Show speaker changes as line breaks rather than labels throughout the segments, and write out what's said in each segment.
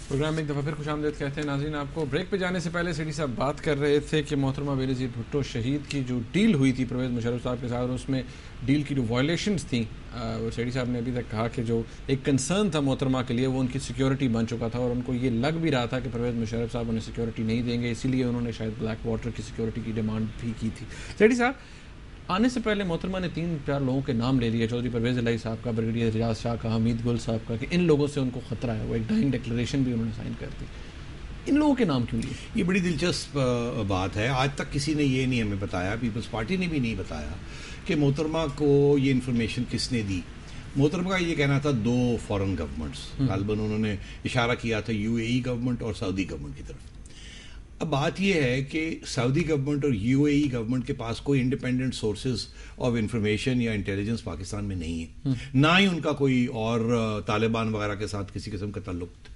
Programme میں ایک دفعہ پھر خوش آمدید کہتے ہیں ناظرین آپ کو. بریک پہ جانے سے پہلے سیٹھی صاحب بات کر رہے تھے کہ محترمہ بے نظیر بھٹو شہید کی جو ڈیل ہوئی تھی پرویز مشرف صاحب کے ساتھ، اس میں ڈیل کی جو وائلیشنز تھیں، سیٹھی صاحب نے ابھی تک کہا کہ جو ایک کنسرن تھا محترمہ کے لیے وہ ان کی سیکیورٹی بن چکا تھا، اور ان کو یہ لگ بھی رہا تھا کہ پرویز مشرف صاحب انہیں سیکیورٹی نہیں دیں گے، اسی لیے انہوں نے شاید بلیک واٹر کی سیکیورٹی کی ڈیمانڈ بھی کی تھی. سیٹھی صاحب آنے سے پہلے محترمہ نے 3-4 لوگوں کے نام لے لیے، چودھری پرویز الہی صاحب کا، بریگیڈیئر اعجاز شاہ کا، حمید گل صاحب کا، کہ ان لوگوں سے ان کو خطرہ ہے. وہ ایک ڈائنگ ڈکلریشن بھی انہوں نے سائن کر دی. ان لوگوں کے نام کیوں لیے؟
یہ بڑی دلچسپ بات ہے. آج تک کسی نے یہ نہیں ہمیں بتایا، پیپلز پارٹی نے بھی نہیں بتایا کہ محترمہ کو یہ انفارمیشن کس نے دی. محترمہ کا یہ کہنا تھا 2 فارن گورنمنٹس، غالباً انہوں نے اشارہ کیا تھا UAE گورنمنٹ اور سعودی گورنمنٹ کی طرف. اب بات یہ ہے کہ سعودی گورنمنٹ اور UAE گورنمنٹ کے پاس کوئی انڈیپینڈنٹ سورسز آف انفارمیشن یا انٹیلیجنس پاکستان میں نہیں ہے، نہ ہی ان کا کوئی اور طالبان وغیرہ کے ساتھ کسی قسم کا تعلق.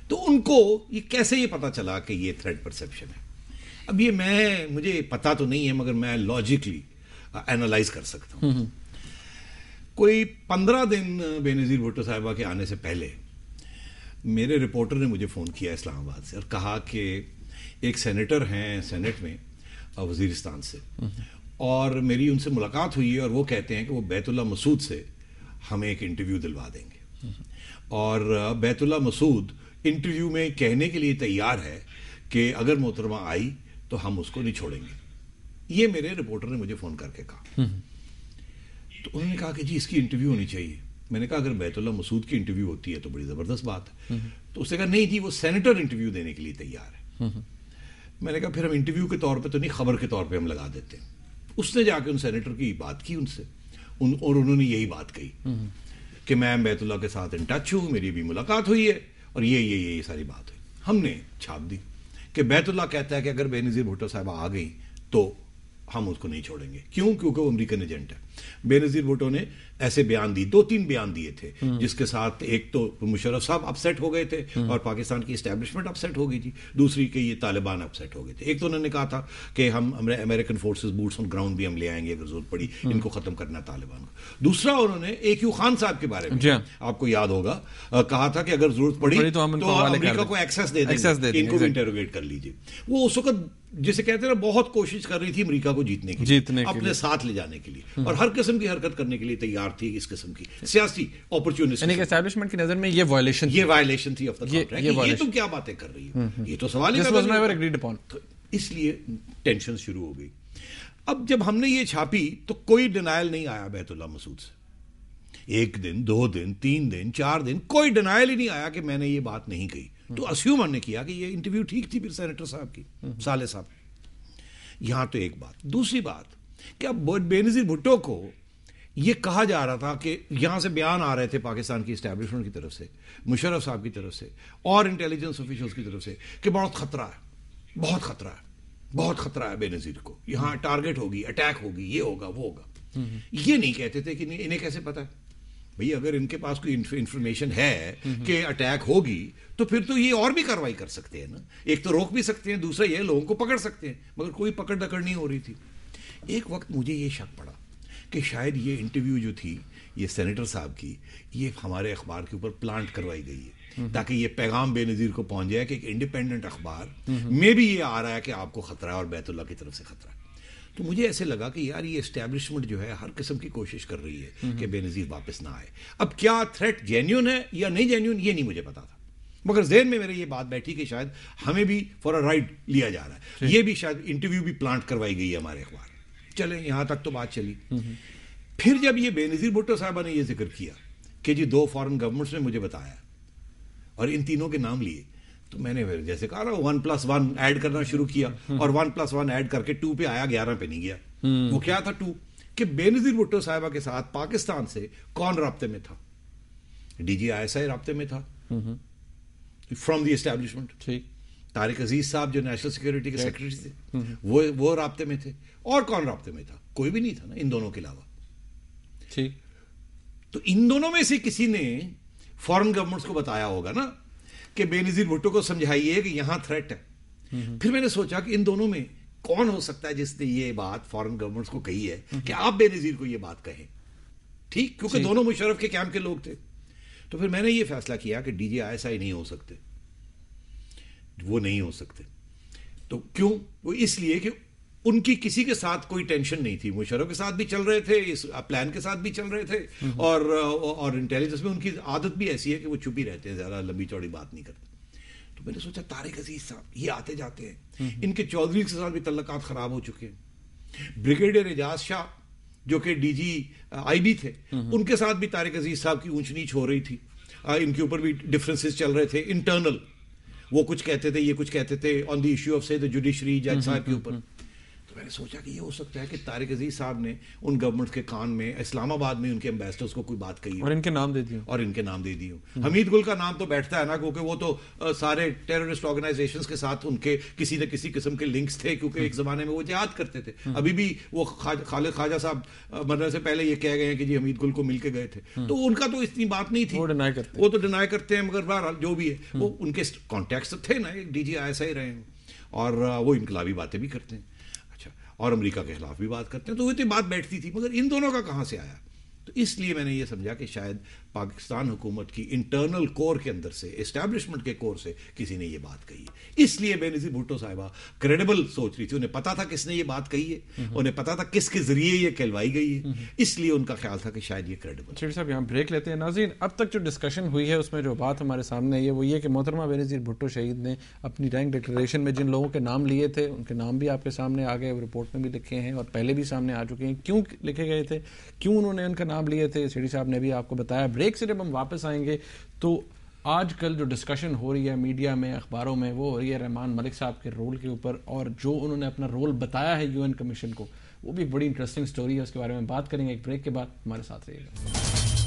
تو ان کو یہ کیسے یہ پتا چلا کہ یہ تھریٹ پرسیپشن ہے؟ اب یہ مجھے پتا تو نہیں ہے، مگر میں لاجکلی اینالائز کر سکتا ہوں. کوئی 15 دن بے نظیر بھٹو صاحبہ کے آنے سے پہلے میرے رپورٹر نے مجھے فون کیا اسلام آباد سے اور کہا کہ ایک سینیٹر ہیں سینٹ میں وزیرستان سے، اور میری ان سے ملاقات ہوئی ہے اور وہ کہتے ہیں کہ وہ بیت اللہ مسعود سے ہمیں ایک انٹرویو دلوا دیں گے، اور بیت اللہ مسعود انٹرویو میں کہنے کے لیے تیار ہے کہ اگر محترمہ آئی تو ہم اس کو نہیں چھوڑیں گے. یہ میرے رپورٹر نے مجھے فون کر کے کہا. تو انہوں نے کہا کہ جی اس کی انٹرویو ہونی چاہیے. میں نے کہا اگر بیت اللہ مسعود کی انٹرویو ہوتی ہے تو بڑی زبردست بات ہے. تو اس نے کہا نہیں جی وہ سینیٹر انٹرویو دینے کے لیے تیار ہے. میں نے کہا پھر ہم انٹرویو کے طور پہ تو نہیں، خبر کے طور پہ ہم لگا دیتے ہیں. اس نے جا کے ان سینیٹر کی بات کی ان سے، اور انہوں نے یہی بات کہی کہ میں بیت اللہ کے ساتھ ان ٹچ ہوں، میری بھی ملاقات ہوئی ہے، اور یہ ساری بات ہوئی. ہم نے چھاپ دی کہ بیت اللہ کہتا ہے کہ اگر بے نظیر بھٹو صاحبہ آ گئی تو ہم اس کو نہیں چھوڑیں گے. کیوں؟ کیونکہ وہ امریکن ایجنٹ ہے. بے نظیر بھٹو نے ایسے بیان دی، 2-3 بیان دیے تھے، جس کے ساتھ ایک تو مشرف صاحب اپسیٹ ہو گئے تھے اور پاکستان کی اسٹیبلشمنٹ اپسیٹ ہو گئی تھی، دوسری کہ یہ طالبان اپسیٹ ہو گئے تھے. ایک تو انہوں نے کہا تھا کہ ہم American forces boots on ground بھی ہم لے آئیں گے اگر ضرورت پڑی، ان کو ختم کرنا طالبان کو. دوسرا انہوں نے AQ خان صاحب کے بارے میں آپ کو یاد ہوگا کہا تھا کہ اگر ضرورت پڑی تو امریکہ کو ایکسیس دے دیں گے، ان کو بھی انٹروگیٹ کر لیجیے. وہ اس وقت جسے کہتے ہیں بہت کوشش کر رہی تھی امریکہ کو جیتنے کے لیے، اپنے ساتھ لے جانے کے لیے، اور ہر قسم کی حرکت کرنے کے لیے تیار تھی. اس قسم کی سیاسی اپرچونٹی،
یعنی کہ اسٹیبلشمنٹ کی نظر میں یہ وائلیشن تھی آف دی کانٹریکٹ. یہ تم کیا باتیں کر رہی ہو؟ یہ تو سوال ہی نہیں.
اس لیے ٹینشن شروع ہو گئی. اب جب ہم نے یہ چھاپی تو کوئی ڈینائل نہیں آیا بیت اللہ مسعود سے. 1 دن 2 دن 3 دن 4 دن کوئی ڈینائل ہی نہیں آیا کہ میں نے یہ بات نہیں کہی. تو اسیوم ہم نے کیا کہ یہ انٹرویو ٹھیک تھی پھر سینیٹر صاحب کی، صالح صاحب. یہاں تو ایک بات. دوسری بات کہ اب بے نظیر بھٹو کو یہ کہا جا رہا تھا کہ یہاں سے بیان آ رہے تھے پاکستان کی اسٹیبلشمنٹ کی طرف سے، مشرف صاحب کی طرف سے اور انٹیلیجنس آفیشلز کی طرف سے کہ بہت خطرہ ہے، بہت خطرہ ہے، بہت خطرہ ہے بے نظیر کو، یہاں ٹارگٹ ہوگی، اٹیک ہوگی، یہ ہوگا وہ ہوگا. یہ نہیں کہتے تھے کہ انہیں کیسے پتا ہے بھئی اگر ان کے پاس کوئی انفارمیشن ہے کہ اٹیک ہوگی تو پھر تو یہ اور بھی کارروائی کر سکتے ہیں نا. ایک تو روک بھی سکتے ہیں، دوسرا یہ لوگوں کو پکڑ سکتے ہیں، مگر کوئی پکڑ دکڑ نہیں ہو رہی تھی. ایک وقت مجھے یہ شک پڑا کہ شاید یہ انٹرویو جو تھی یہ سینیٹر صاحب کی، یہ ہمارے اخبار کے اوپر پلانٹ کروائی گئی ہے تاکہ یہ پیغام بے نظیر کو پہنچ جائے کہ ایک انڈیپینڈنٹ اخبار میں بھی یہ آ رہا ہے کہ آپ کو خطرہ ہے اور بیت اللہ کی طرف سے خطرہ ہے. تو مجھے ایسے لگا کہ یار یہ اسٹیبلشمنٹ جو ہے ہر قسم کی کوشش کر رہی ہے کہ بے نظیر واپس نہ آئے. اب کیا تھریٹ جینیون ہے یا نہیں جینیون یہ نہیں مجھے پتا تھا، مگر ذہن میں میرے یہ بات بیٹھی کہ شاید ہمیں بھی فور اے رائڈ لیا جا رہا ہے. یہ بھی شاید انٹرویو بھی پلانٹ کروائی گئی ہے ہمارے اخبار. چلیں یہاں تک تو بات چلی. پھر جب یہ بے نظیر بھٹو صاحبہ نے یہ ذکر کیا کہ جی 2 فارن گورنمنٹس نے مجھے بتایا اور ان تینوں کے نام لیے، تو میں نے جیسے کہا نا 1+1 ایڈ کرنا شروع کیا، اور 1+1 ایڈ کر کے 2 پہ آیا، 11 پہ نہیں گیا. وہ کیا تھا 2 کہ بے نظیر بھٹو صاحبہ کے ساتھ پاکستان سے کون رابطے میں تھا؟ DG ISI رابطے میں تھا فرام دی اسٹیبلشمنٹ. طارق عزیز صاحب جو نیشنل سیکورٹی کے سیکرٹری تھے وہ رابطے میں تھے. اور کون رابطے میں تھا؟ کوئی بھی نہیں تھا نا ان دونوں کے علاوہ. تو ان دونوں میں سے کسی نے فارن گورنمنٹس کو بتایا ہوگا نا کہ بے نظیر بھٹو کو سمجھائیے کہ یہاں تھریٹ ہے. پھر میں نے سوچا کہ ان دونوں میں کون ہو سکتا ہے جس نے یہ بات فارن گورنمنٹس کو کہی ہے کہ آپ بے نظیر کو یہ بات کہیں. ٹھیک، کیونکہ دونوں مشرف کے کیمپ کے لوگ تھے. تو پھر میں نے یہ فیصلہ کیا کہ DG ISI نہیں ہو سکتے. وہ نہیں ہو سکتے. تو کیوں؟ وہ اس لیے کہ ان کی کسی کے ساتھ کوئی ٹینشن نہیں تھی. مشرف کے ساتھ بھی چل رہے تھے, اس پلان کے ساتھ بھی چل رہے تھے, اور انٹیلیجنس میں ان کی عادت بھی ایسی ہے کہ وہ چپ ہی رہتے ہیں, زیادہ لمبی چوڑی بات نہیں کرتے. تو میں نے سوچا طارق عزیز صاحب یہ آتے جاتے ہیں, ان کے چودھری کے ساتھ بھی تعلقات خراب ہو چکے ہیں. بریگیڈیئر اعجاز شاہ جو کہ ڈی جی آئی بی تھے, ان کے ساتھ بھی طارق عزیز صاحب کی اونچ نیچ ہو رہی تھی. ان کے اوپر بھی ڈفرینسز چل رہے تھے انٹرنل. وہ کچھ کہتے تھے, یہ کچھ کہتے تھے آن دی ایشو آف سے جوڈیشری جج صاحب کے اوپر. تو میں نے سوچا کہ یہ ہو سکتا ہے کہ طارق عزیز صاحب نے ان گورنمنٹ کے کان میں اسلام آباد میں ان کے امبیسڈرز کو کوئی بات کہی
اور ان کے نام دے دی ہوں.
حمید گل کا نام تو بیٹھتا ہے نا, کیونکہ وہ تو سارے ٹیررسٹ آرگنائزیشنز کے ساتھ ان کے کسی نہ کسی قسم کے لنکس تھے, کیونکہ ایک زمانے میں وہ جہاد کرتے تھے. ابھی بھی وہ خالد خواجہ صاحب مرنے سے پہلے یہ کہہ گئے ہیں کہ جی حمید گل کو مل کے گئے تھے. تو ان کا تو اتنی بات نہیں تھی, وہ تو ڈینائی کرتے ہیں, مگر بہرحال جو بھی ہے وہ ان کے کانٹیکٹس تھے نا, D G I S I رہے ہیں, اور وہ انقلابی باتیں بھی کرتے ہیں, اور امریکہ کے خلاف بھی بات کرتے ہیں. تو وہ تو بات بیٹھتی تھی, مگر ان دونوں کا کہاں سے آیا؟ تو اس لیے میں نے یہ سمجھا کہ شاید پاکستان حکومت کی انٹرنل کور کے اندر سے, اسٹیبلشمنٹ کے کور سے کسی نے یہ بات کہی ہے. اس لیے بینظیر بھٹو صاحبہ کریڈیبل سوچ رہی تھی, انہیں پتا تھا کس نے یہ بات کہی ہے, انہیں پتا تھا کس کے ذریعے یہ کہلوائی گئی ہے, اس لیے ان کا خیال تھا کہ شاید یہ کریڈیبل.
شیخ صاحب یہاں بریک لیتے ہیں. ناظرین, اب تک جو ڈسکشن ہوئی ہے اس میں جو بات ہمارے سامنے آئی ہے وہ یہ کہ محترمہ بینظیر بھٹو شہید نے اپنی رینک ڈکلریشن میں جن لوگوں کے نام لیے تھے ان کے نام بھی آپ کے سامنے آ گئے, رپورٹ میں بھی لکھے ہیں اور پہلے بھی سامنے آ چکے ہیں. کیوں لکھے گئے تھے, کیوں انہوں نے ان کا نام لیے تھے, سیٹھی صاحب نے بھی آپ کو بتایا. بریک سے جب ہم واپس آئیں گے تو آج کل جو ڈسکشن ہو رہی ہے میڈیا میں, اخباروں میں, وہ ہو رہی ہے رحمان ملک صاحب کے رول کے اوپر, اور جو انہوں نے اپنا رول بتایا ہے یو این کمیشن کو, وہ بھی ایک بڑی انٹرسٹنگ سٹوری ہے. اس کے بارے میں بات کریں گے ایک بریک کے بعد. ہمارے ساتھ رہیے گا.